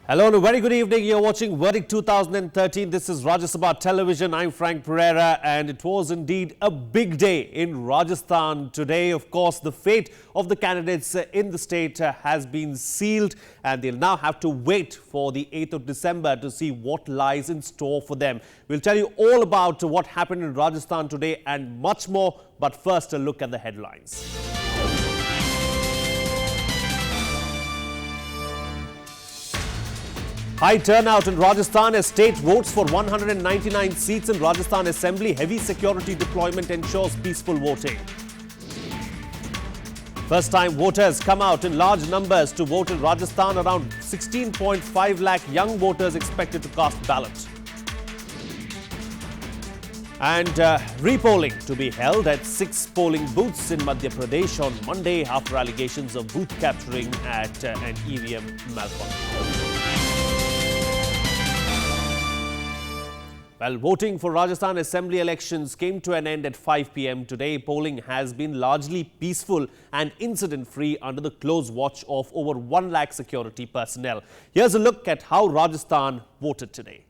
Hello and a very good evening. You're watching Verdict 2013. This is Rajya Sabha Television. I'm Frank Pereira, and it was indeed a big day in Rajasthan today. Of course, the fate of the candidates in the state has been sealed, and they'll now have to wait for the 8th of December to see what lies in store for them. We'll tell you all about what happened in Rajasthan today and much more. But first, a look at the headlines. High turnout in Rajasthan as state votes for 199 seats in Rajasthan Assembly. Heavy security deployment ensures peaceful voting. First-time voters come out in large numbers to vote in Rajasthan. Around 16.5 lakh young voters expected to cast ballots. And repolling to be held at 6 polling booths in Madhya Pradesh on Monday after allegations of booth capturing at an EVM malfunction. Well, voting for Rajasthan Assembly elections came to an end at 5 p.m. today. Polling has been largely peaceful and incident-free under the close watch of over 1 lakh security personnel. Here's a look at how Rajasthan voted today.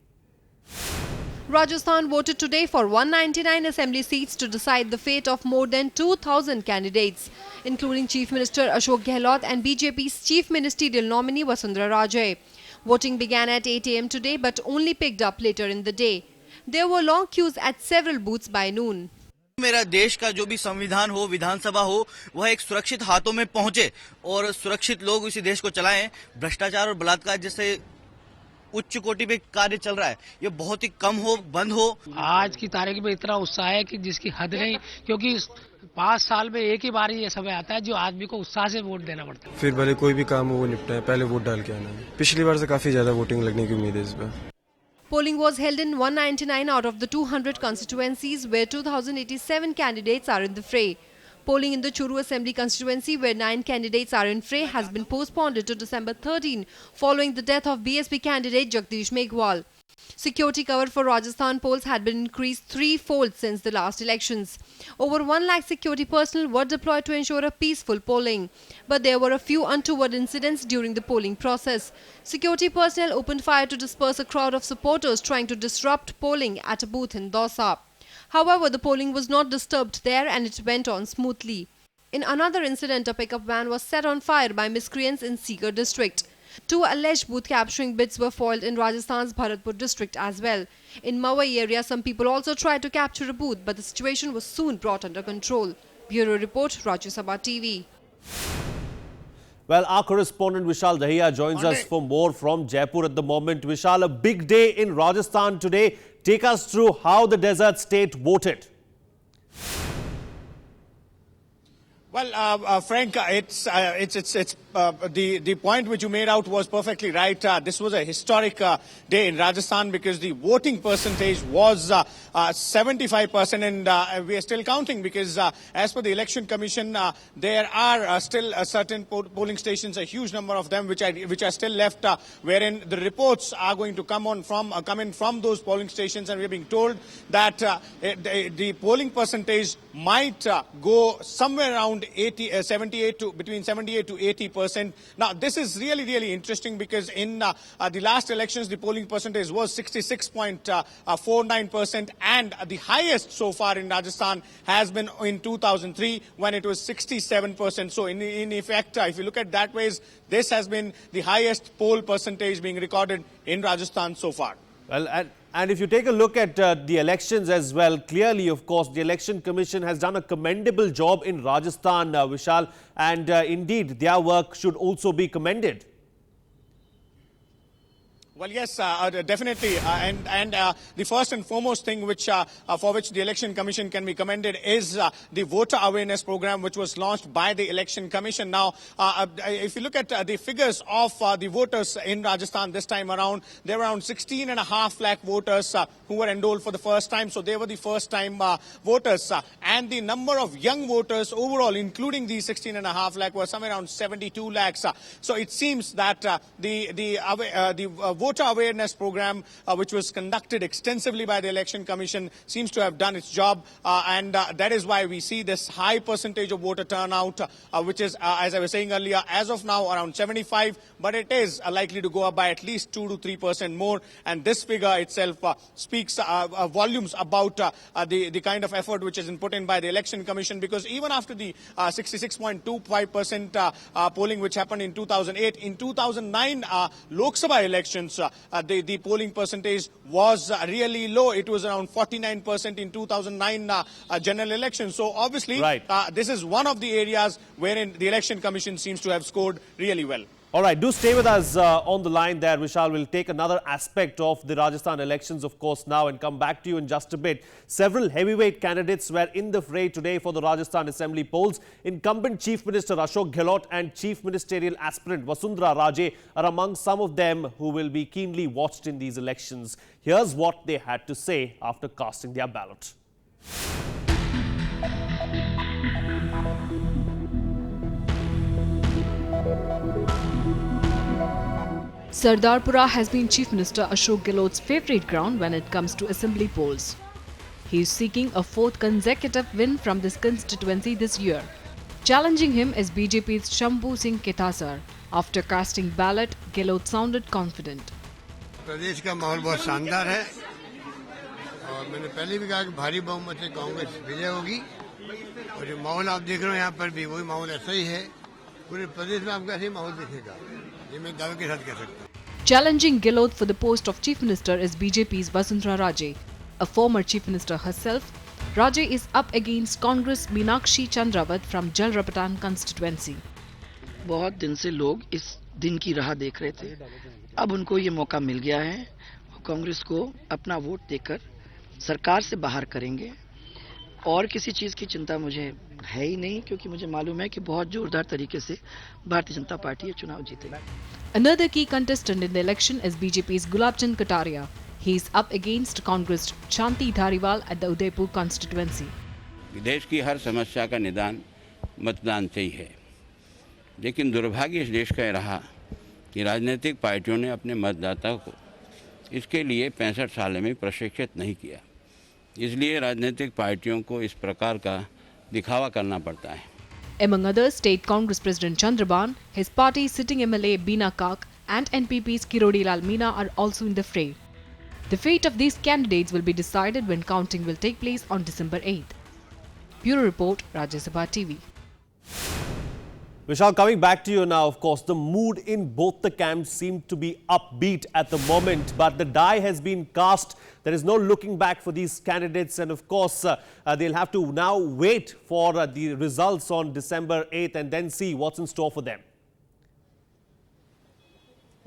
Rajasthan voted today for 199 assembly seats to decide the fate of more than 2,000 candidates, including Chief Minister Ashok Gehlot and BJP's Chief Ministerial nominee Vasundhara Raje. Voting began at 8 a.m. today but only picked up later in the day. There were long queues at several booths by noon. मेरा देश का जो भी संविधान हो, विधानसभा हो, वह एक सुरक्षित हाथों में पहुंचे और सुरक्षित लोग इसी देश को चलाएं। भ्रष्टाचार और बलात्कार जैसे उच्च कोटि पे कार्य चल रहा है, ये बहुत ही कम हो, बंद हो। आज की तारीख में इतना उत्साह है कि जिसकी हद नहीं, क्योंकि 5 साल में एक ही बार ये समय आता है जो आदमी को उत्साह से वोट देना पड़ता है। फिर भले कोई भी काम हो वो निपटाए, पहले वोट डाल के आना है। पिछली बार से काफी ज्यादा वोटिंग लगने की उम्मीद है इस बार। Polling was held in 199 out of the 200 constituencies where 2,087 candidates are in the fray. Polling in the Churu Assembly constituency where 9 candidates are in fray has been postponed to December 13 following the death of BSP candidate Jagdish Meghwal. Security cover for Rajasthan polls had been increased threefold since the last elections. Over 1 lakh security personnel were deployed to ensure a peaceful polling. But there were a few untoward incidents during the polling process. Security personnel opened fire to disperse a crowd of supporters trying to disrupt polling at a booth in Dausa. However, the polling was not disturbed there and it went on smoothly. In another incident, a pickup van was set on fire by miscreants in Sikar district. 2 alleged booth capturing bids were foiled in Rajasthan's Bharatpur district as well. In Mawai area, some people also tried to capture a booth, but the situation was soon brought under control. Bureau Report, Rajya Sabha TV. Well, our correspondent Vishal Dahiya joins us for more from Jaipur at the moment. Vishal, a big day in Rajasthan today. Take us through how the desert state voted. Well, Frank, the point which you made out was perfectly right. This was a historic day in Rajasthan because the voting percentage was 75%, and we are still counting because as per the Election Commission, there are still certain polling stations, a huge number of them, which are still left, wherein the reports are going to come in from those polling stations, and we are being told that the polling percentage might go somewhere around between 78 to 80%. Now, this is really interesting because in the last elections, the polling percentage was 66.49%, and the highest so far in Rajasthan has been in 2003 when it was 67%. So, in effect, if you look at that ways, this has been the highest poll percentage being recorded in Rajasthan so far. Well, and if you take a look at the elections as well, clearly, of course, the Election Commission has done a commendable job in Rajasthan, Vishal, and indeed, their work should also be commended. Well, yes, definitely. And the first and foremost thing for which the Election Commission can be commended is the voter awareness program, which was launched by the Election Commission. Now, if you look at the figures of the voters in Rajasthan this time around, there were around 16.5 lakh voters who were enrolled for the first time. So they were the first time voters. And the number of young voters overall, including the 16.5 lakh, was somewhere around 72 lakhs. So it seems that the voter awareness program, which was conducted extensively by the Election Commission, seems to have done its job, and that is why we see this high percentage of voter turnout, which is, as I was saying earlier, as of now around 75, but it is likely to go up by at least 2 to 3% more, and this figure itself speaks volumes about the kind of effort which has been put in by the Election Commission, because even after the 66.25% polling which happened in 2008, in 2009 Lok Sabha elections, the polling percentage was really low. It was around 49% in 2009 general election. So obviously, this is one of the areas wherein the Election Commission seems to have scored really well. All right, do stay with us on the line there, Vishal. We'll take another aspect of the Rajasthan elections, of course, now and come back to you in just a bit. Several heavyweight candidates were in the fray today for the Rajasthan Assembly polls. Incumbent Chief Minister Ashok Gehlot and Chief Ministerial aspirant Vasundhara Raje are among some of them who will be keenly watched in these elections. Here's what they had to say after casting their ballot. Sardarpura has been Chief Minister Ashok Gehlot's favourite ground when it comes to assembly polls. He is seeking a fourth consecutive win from this constituency this year. Challenging him is BJP's Shambhu Singh Ketasar. After casting ballot, Gehlot sounded confident. प्रदेश का माहौल बहुत शानदार है और मैंने पहले भी कहा कि भारी बहुमत से कांग्रेस विजय होगी और जो माहौल आप देख रहे हो यहाँ पर भी वही माहौल ऐसा ही है पूरे प्रदेश में आपको ऐसा ही माहौल दिखेगा ये मैं दावे के साथ कह सकता हूँ. Challenging Gehlot for the post of Chief Minister is BJP's Vasundhara Raje. A former Chief Minister herself, Raje is up against Congress Meenakshi Chandrawat from Jalrapatan constituency. बहुत दिन से लोग इस दिन की राह देख रहे थे. अब उनको ये मौका मिल गया है. कांग्रेस को अपना वोट देकर सरकार से बाहर करेंगे और किसी चीज की चिंता मुझे है ही नहीं क्योंकि मुझे मालूम है कि बहुत जोरदार तरीके से भारतीय जनता पार्टी ये चुनाव जीतेगी. Another key contestant in the election is BJP's Gulabchand Kataria. He is up against Congress Shanti Dhariwal at the Udaipur constituency. देश की हर समस्या का निदान मतदान से ही है, लेकिन दुर्भाग्य इस देश का रहा कि राजनीतिक पार्टियों ने अपने मतदाताओं को इसके लिए 65 साल में प्रशिक्षित नहीं किया. इसलिए राजनीतिक पार्टियों को इस प्रकार का दिखावा करना पड़ता है. Among others, State Congress President Chandraban, his party's sitting MLA Beena Kak and NPP's Kirodi Lal Meena are also in the fray. The fate of these candidates will be decided when counting will take place on December 8th. Bureau Report, Rajya Sabha TV. Vishal, coming back to you now, of course, the mood in both the camps seemed to be upbeat at the moment, but the die has been cast. There is no looking back for these candidates, and of course, they'll have to now wait for the results on December 8th and then see what's in store for them.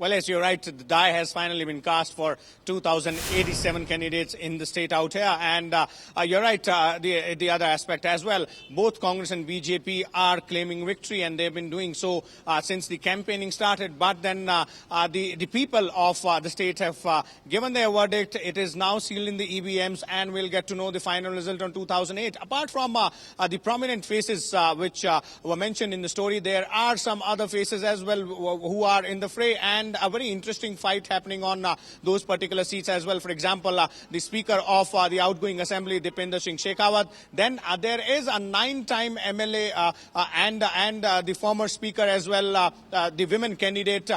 Well, yes, you're right. The die has finally been cast for 2,087 candidates in the state out here. And you're right, the other aspect as well. Both Congress and BJP are claiming victory, and they've been doing so since the campaigning started. But then the people of the state have given their verdict. It is now sealed in the EVMs, and we'll get to know the final result on 2008. Apart from the prominent faces which were mentioned in the story, there are some other faces as well who are in the fray, and a very interesting fight happening on those particular seats as well. For example, the Speaker of the outgoing Assembly, Dipender Singh Shekhawat. Then there is a 9-time MLA and the former Speaker as well, the women candidate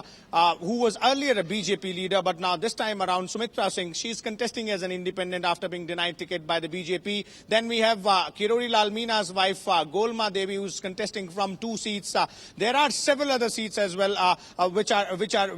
who was earlier a BJP leader, but now this time around Sumitra Singh. She's contesting as an independent after being denied ticket by the BJP. Then we have Kirodi Lal Meena's wife, Golma Devi, who's contesting from 2 seats. There are several other seats as well which are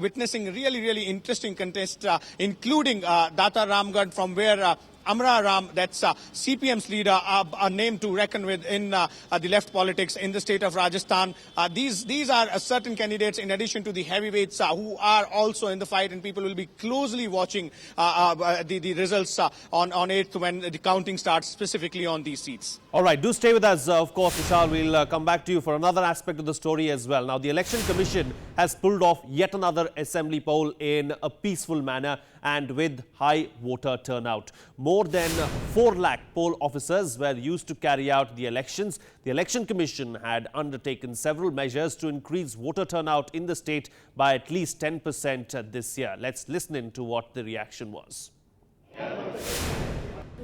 witnessing really interesting contests, including Data Ramgarh, from where Amra Ram, that's CPM's leader, a name to reckon with in the left politics in the state of Rajasthan. These are certain candidates in addition to the heavyweights who are also in the fight, and people will be closely watching the results on 8th when the counting starts specifically on these seats. All right, do stay with us. Of course, Vishal, we'll come back to you for another aspect of the story as well. Now, the Election Commission has pulled off yet another assembly poll in a peaceful manner and with high voter turnout. More than 4 lakh poll officers were used to carry out the elections. The Election Commission had undertaken several measures to increase voter turnout in the state by at least 10% this year. Let's listen in to what the reaction was.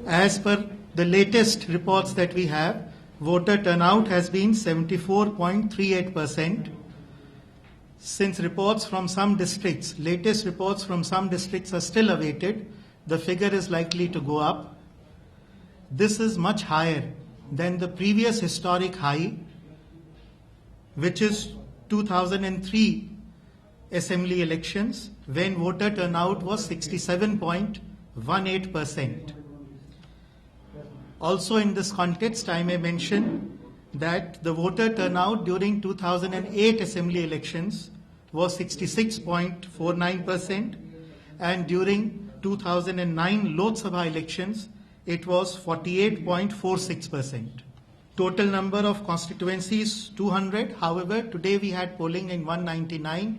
As per the latest reports that we have, voter turnout has been 74.38%. Since reports from some districts, latest reports from some districts are still awaited, the figure is likely to go up. This is much higher than the previous historic high, which is 2003 assembly elections, when voter turnout was 67.18%. Also in this context, I may mention that the voter turnout during 2008 assembly elections was 66.49% and during 2009 Lok Sabha elections it was 48.46%. Total number of constituencies 200. However, today we had polling in 199.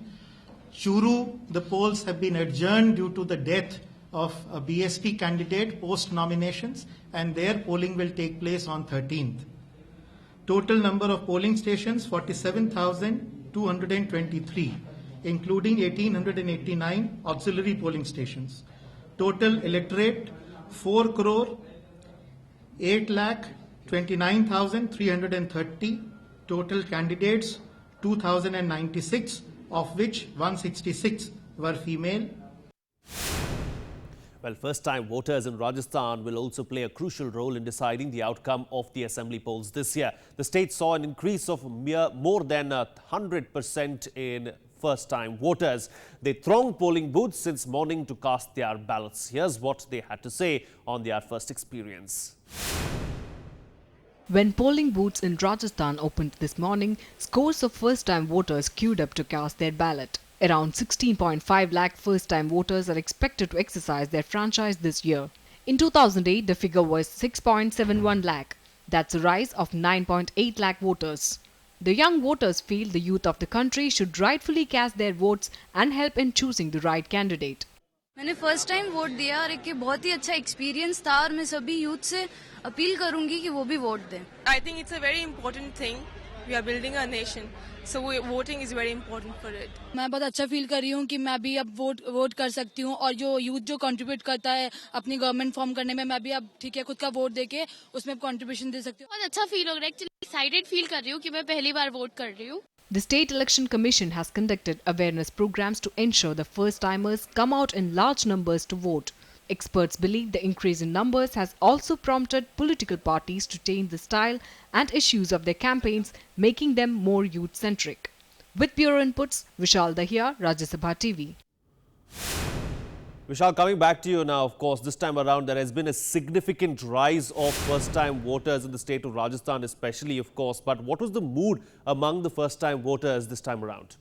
Churu, the polls have been adjourned due to the death of a BSP candidate post nominations, and their polling will take place on 13th. Total number of polling stations 47,223, including 1,889 auxiliary polling stations. Total electorate 4 crore 8 lakh 29,330. Total candidates 2,096, of which 166 were female. Well, first-time voters in Rajasthan will also play a crucial role in deciding the outcome of the assembly polls this year. The state saw an increase of more than 100% in first-time voters. They thronged polling booths since morning to cast their ballots. Here's what they had to say on their first experience. When polling booths in Rajasthan opened this morning, scores of first-time voters queued up to cast their ballot. Around 16.5 lakh first-time voters are expected to exercise their franchise this year. In 2008, the figure was 6.71 lakh. That's a rise of 9.8 lakh voters. The young voters feel the youth of the country should rightfully cast their votes and help in choosing the right candidate. मैंने first time vote दिया और एक बहुत ही अच्छा experience था और मैं सभी यूथ से अपील करूंगी कि वो भी वोट दें. I think it's a very important thing. We are building a nation. So voting is very important for it. मैं बहुत अच्छा फील कर रही हूँ कि मैं भी अब वोट कर सकती हूँ और जो यूथ जो कंट्रीब्यूट करता है अपनी गवर्नमेंट फॉर्म करने में, मैं भी अब ठीक है खुद का वोट देके उसमें कंट्रीब्यूशन दे सकती हूँ. बहुत अच्छा फील हो रहा है. एक्चुअली एक्साइटेड फील कर रही हूँ कि मैं पहली बार वोट कर रही हूँ. The State Election Commission has conducted awareness programs to ensure the first-timers come out in large numbers to vote. Experts believe the increase in numbers has also prompted political parties to change the style and issues of their campaigns, making them more youth-centric. With bureau inputs, Vishal Dahiya, Rajya Sabha TV. Vishal, coming back to you now, of course, this time around there has been a significant rise of first-time voters in the state of Rajasthan especially, of course. But what was the mood among the first-time voters this time around?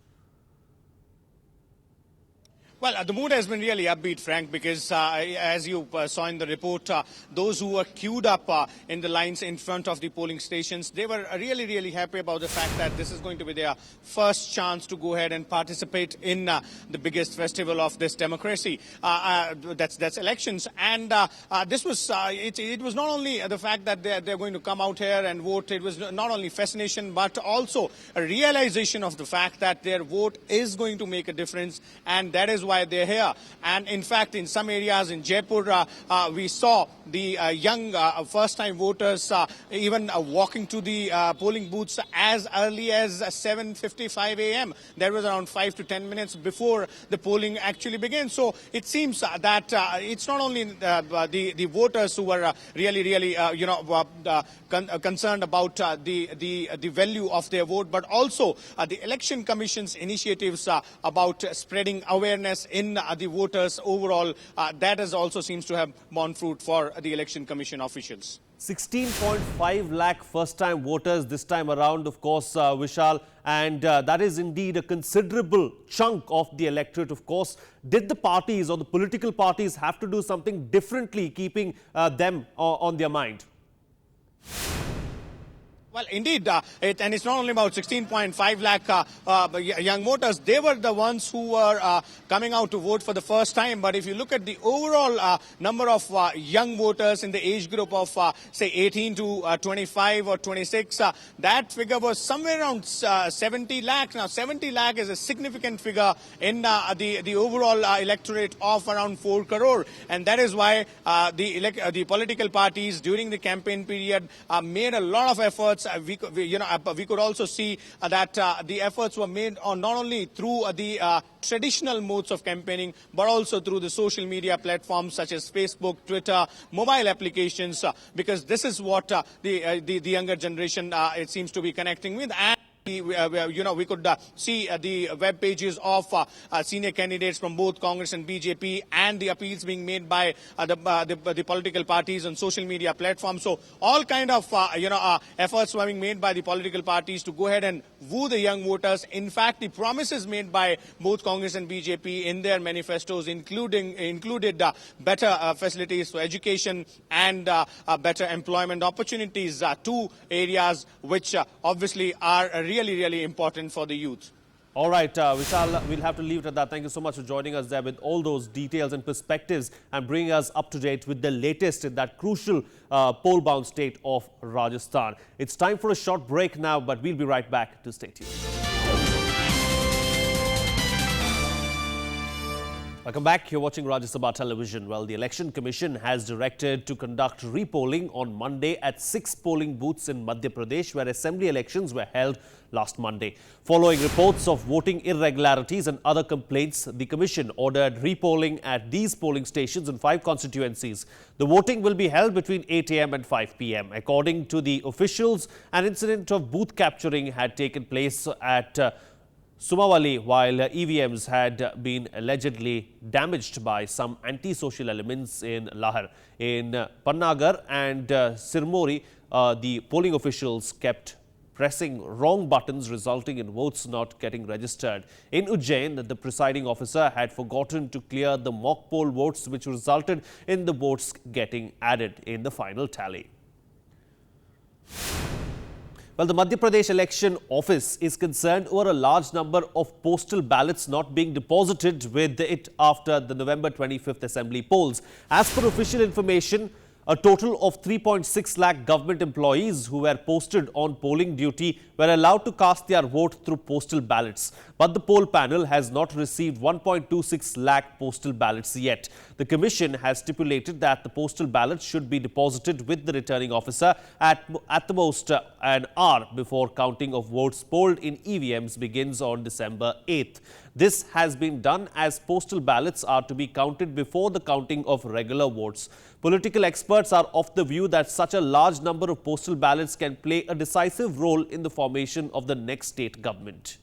Well, the mood has been really upbeat, Frank, because as you saw in the report, those who were queued up in the lines in front of the polling stations, they were really, really happy about the fact that this is going to be their first chance to go ahead and participate in the biggest festival of this democracy. That's elections. And this was, it was not only the fact that they're going to come out here and vote. It was not only fascination, but also a realization of the fact that their vote is going to make a difference. And that is why they're here. And in fact, in some areas in Jaipur, we saw the young first-time voters even walking to the polling booths as early as 7:55 a.m. That was around 5 to 10 minutes before the polling actually began. So it seems that it's not only the voters who were really concerned about the value of their vote, but also the Election Commission's initiatives about spreading awareness in the voters overall. That has also seems to have borne fruit for the Election Commission officials. 16.5 lakh first-time voters this time around, of course, Vishal, and that is indeed a considerable chunk of the electorate, of course. Did the parties or the political parties have to do something differently, keeping them on their mind? Well, indeed, and it's not only about 16.5 lakh young voters. They were the ones who were coming out to vote for the first time. But if you look at the overall number of young voters in the age group of, say, 18 to 25 or 26, that figure was somewhere around 70 lakhs. Now, 70 lakh is a significant figure in the overall electorate of around 4 crore. And that is why the political parties during the campaign period made a lot of efforts. We could also see that the efforts were made on not only through the traditional modes of campaigning, but also through the social media platforms such as Facebook, Twitter, mobile applications, because this is what the younger generation it seems to be connecting with. And we could see the web pages of senior candidates from both Congress and BJP, and the appeals being made by the political parties on social media platforms. So all kind of efforts were being made by the political parties to go ahead and woo the young voters. In fact, the promises made by both Congress and BJP in their manifestos included better facilities for education and better employment opportunities, two areas which obviously are really important for the youth. All right, Vishal, we'll have to leave it at that. Thank you so much for joining us there with all those details and perspectives and bringing us up to date with the latest in that crucial poll-bound state of Rajasthan. It's time for a short break now, but we'll be right back to stay tuned. Welcome back. You're watching Rajya Sabha television. Well, the Election Commission has directed to conduct repolling on Monday at 6 polling booths in Madhya Pradesh, where assembly elections were held last Monday. Following reports of voting irregularities and other complaints, the Commission ordered repolling at these polling stations in 5 constituencies. The voting will be held between 8 a.m. and 5 p.m. According to the officials, an incident of booth capturing had taken place at Sumawali, while EVMs had been allegedly damaged by some anti-social elements in Lahar. In Pannagar and Sirmori, the polling officials kept pressing wrong buttons, resulting in votes not getting registered. In Ujjain, the presiding officer had forgotten to clear the mock poll votes, which resulted in the votes getting added in the final tally. Well, the Madhya Pradesh Election Office is concerned over a large number of postal ballots not being deposited with it after the November 25th Assembly polls. As per official information, a total of 3.6 lakh government employees who were posted on polling duty were allowed to cast their vote through postal ballots. But the poll panel has not received 1.26 lakh postal ballots yet. The Commission has stipulated that the postal ballots should be deposited with the returning officer at the most an hour before counting of votes polled in EVMs begins on December 8th. This has been done as postal ballots are to be counted before the counting of regular votes. Political experts are of the view that such a large number of postal ballots can play a decisive role in the formation of the next state government.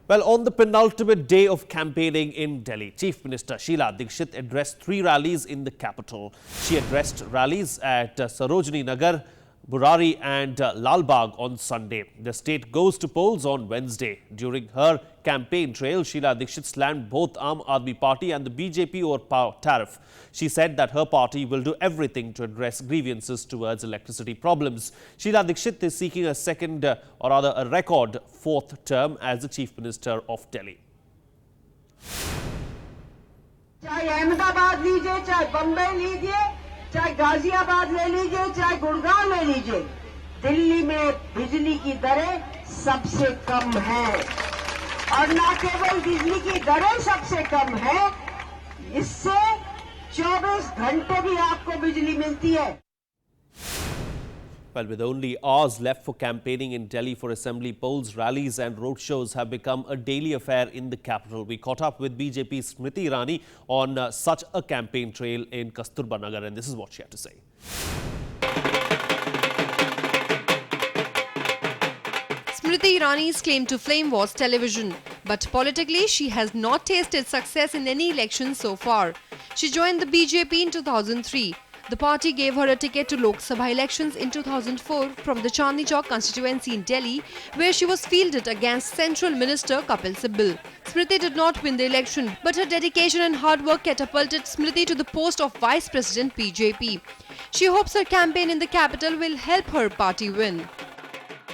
Well, on the penultimate day of campaigning in Delhi, Chief Minister Sheila Dikshit addressed 3 rallies in the capital. She addressed rallies at Sarojini Nagar, Burari and Lal Bagh on Sunday. The state goes to polls on Wednesday. During her campaign trail, Sheila Dikshit slammed both Aam Aadmi Party and the BJP over tariff. She said that her party will do everything to address grievances towards electricity problems. Sheila Dikshit is seeking a a record 4th term as the Chief Minister of Delhi. चाहे अहमदाबाद लीजिए, चाहे बम्बई लीजिए, चाहे गाजियाबाद ले लीजिए, चाहे गुड़गांव ले लीजिए, दिल्ली में बिजली की दरें सबसे कम है। और न केवल बिजली की दरें सबसे कम है, इससे 24 घंटे भी आपको बिजली मिलती है। Well, with only hours left for campaigning in Delhi for assembly polls, rallies and roadshows have become a daily affair in the capital. We caught up with BJP Smriti Irani on such a campaign trail in Kasturba Nagar, and this is what she had to say. Smriti Irani's claim to fame was television, but politically she has not tasted success in any election so far. She joined the BJP in 2003. The party gave her a ticket to Lok Sabha elections in 2004 from the Chandni Chowk constituency in Delhi, where she was fielded against Central Minister Kapil Sibal. Smriti did not win the election, but her dedication and hard work catapulted Smriti to the post of Vice President BJP. She hopes her campaign in the capital will help her party win.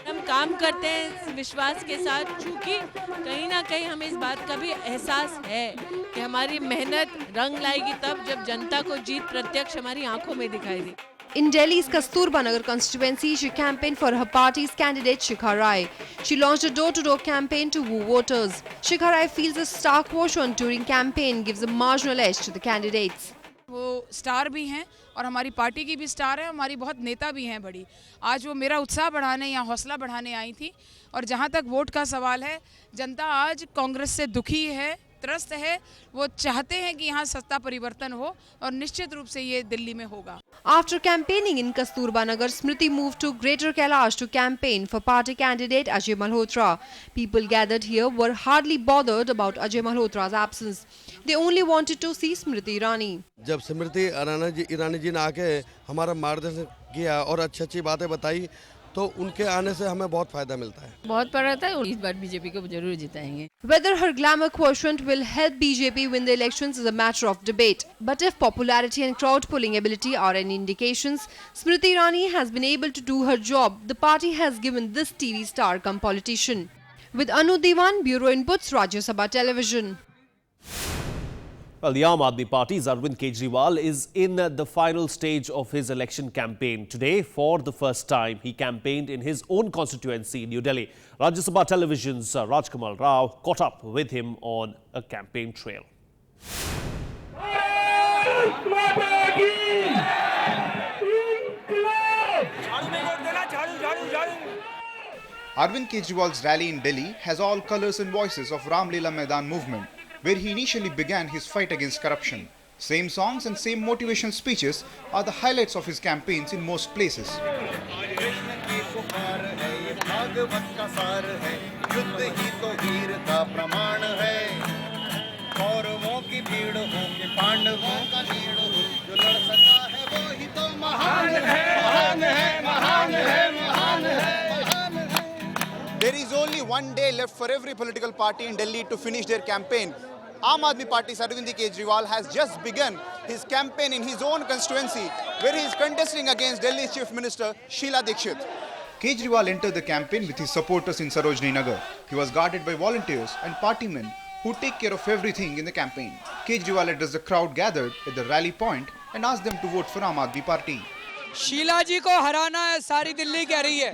हम काम करते हैं विश्वास के साथ, क्योंकि कहीं ना कहीं हमें इस बात का भी एहसास है कि हमारी मेहनत रंग लाएगी तब जब जनता को जीत प्रत्यक्ष हमारी आंखों में दिखाई दे. In Delhi's Kasturba Nagar constituency, she campaigned for her party's candidate Shikha Rai. She launched a door-to-door campaign to woo voters. Shikha Rai feels a star quotient during campaign gives a marginal edge to the candidates. वो star भी हैं और हमारी party की भी star है, हमारी बहुत नेता भी हैं बड़ी. आज वो मेरा उत्साह बढ़ाने या हौसला बढ़ाने आई थी. और जहाँ तक वोट का सवाल है, जनता आज कांग्रेस से दुखी है, त्रस्त है. वो चाहते हैं कि यहाँ सत्ता परिवर्तन हो और निश्चित रूप से ये दिल्ली में होगा. After campaigning in Kasturba Nagar, Smriti moved to Greater Kailash to campaign for party candidate Ajay Malhotra. People gathered here were hardly bothered about Ajay Malhotra's absence. They only wanted to see Smriti Irani. जब स्मृति ईरानी जी ने आके हमारा मार्गदर्शन किया और अच्छी बातें बताई, तो उनके आने से हमें बहुत फायदा मिलता है. बहुत पड़ा था, इस बार बीजेपी को जरूर जिताएंगे. Whether her glamour quotient will help BJP win the elections is a matter of debate. But if popularity and crowd pulling ability are any indications, Smriti Irani has been able to do her job. The party has given this TV star come politician. With Anu Diwan, Bureau Inputs, Rajya Sabha Television. Well, the Aam Aadmi Party's Arvind Kejriwal is in the final stage of his election campaign. Today, for the first time, he campaigned in his own constituency in New Delhi. Rajya Sabha Television's Rajkamal Rao caught up with him on a campaign trail. Arvind Kejriwal's rally in Delhi has all colours and voices of Ram Leela Maidan movement, where he initially began his fight against corruption. Same songs and same motivational speeches are the highlights of his campaigns in most places. There is only one day left for every political party in Delhi to finish their campaign. Aam Aadmi Party's Arvind Kejriwal has just begun his campaign in his own constituency, where he is contesting against Delhi's Chief Minister Sheila Dikshit. Kejriwal entered the campaign with his supporters in Sarojini Nagar. He was guarded by volunteers and party men who take care of everything in the campaign. Kejriwal addressed the crowd gathered at the rally point and asked them to vote for Aam Aadmi Party. Sheila जी को हराना है, सारी दिल्ली कह रही है,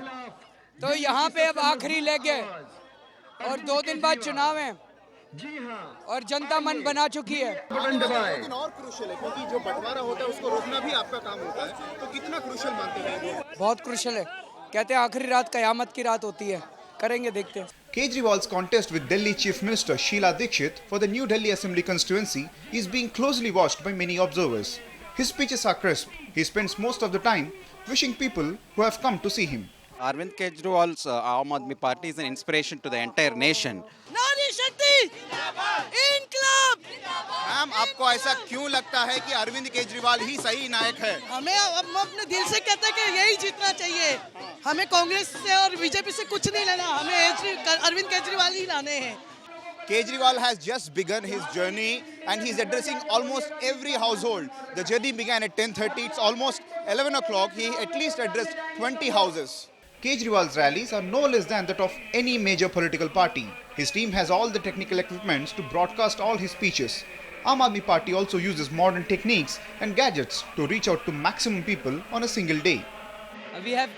तो यहाँ पे अब आखिरी लेग है और 2 दिन बाद चुनाव है और जनता मन बना चुकी है. लेकिन और क्रूशियल है, क्योंकि जो बंटवारा होता है उसको रोकना भी आपका काम होता है, तो कितना क्रूशियल मानते हैं? बहुत क्रूशियल है. कहते हैं आखिरी रात कयामत की रात होती है. करेंगे, देखते हैं. Kejriwal's contest with Delhi Chief Minister Sheila Dikshit for the New Delhi Assembly constituency is being closely watched by many observers. His speeches are crisp. He spends most of the time wishing people who have come to see him. Arvind Kejriwal's Aam Aadmi Party is an inspiration to the entire nation. नारी शक्ति इनकलाब. Ma'am, आपको ऐसा क्यों लगता है कि अरविंद केजरीवाल ही सही नायक है? हमें अपने दिल से कहते हैं कि यही जीतना चाहिए. हमें कांग्रेस से और बीजेपी से कुछ नहीं लेना, हमें अरविंद केजरीवाल ही लाने हैं. Kejriwal has just begun his journey and he's addressing almost every household. The journey began at 10:30. It's almost 11 o'clock. He at least addressed 20 houses. Kejriwal's rallies are no less than that of any major political party. His team has all the technical equipments to broadcast all his speeches. Aam Aadmi Party also uses modern techniques and gadgets to reach out to maximum people on a single day. We have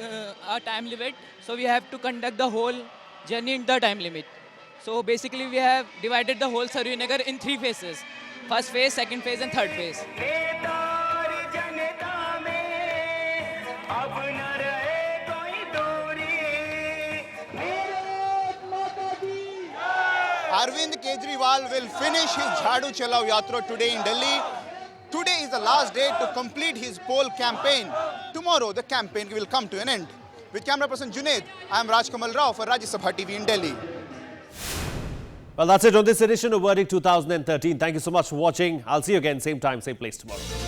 a time limit, so we have to conduct the whole journey in the time limit. So basically we have divided the whole Sarojini Nagar in 3 phases. First phase, second phase and third phase. Arvind Kejriwal will finish his Jhadu Chalao Yatra today in Delhi. Today is the last day to complete his poll campaign. Tomorrow the campaign will come to an end. With camera person Junaid, I am Rajkamal Rao for Rajya Sabha TV in Delhi. Well, that's it on this edition of Verdict 2013. Thank you so much for watching. I'll see you again, same time, same place tomorrow.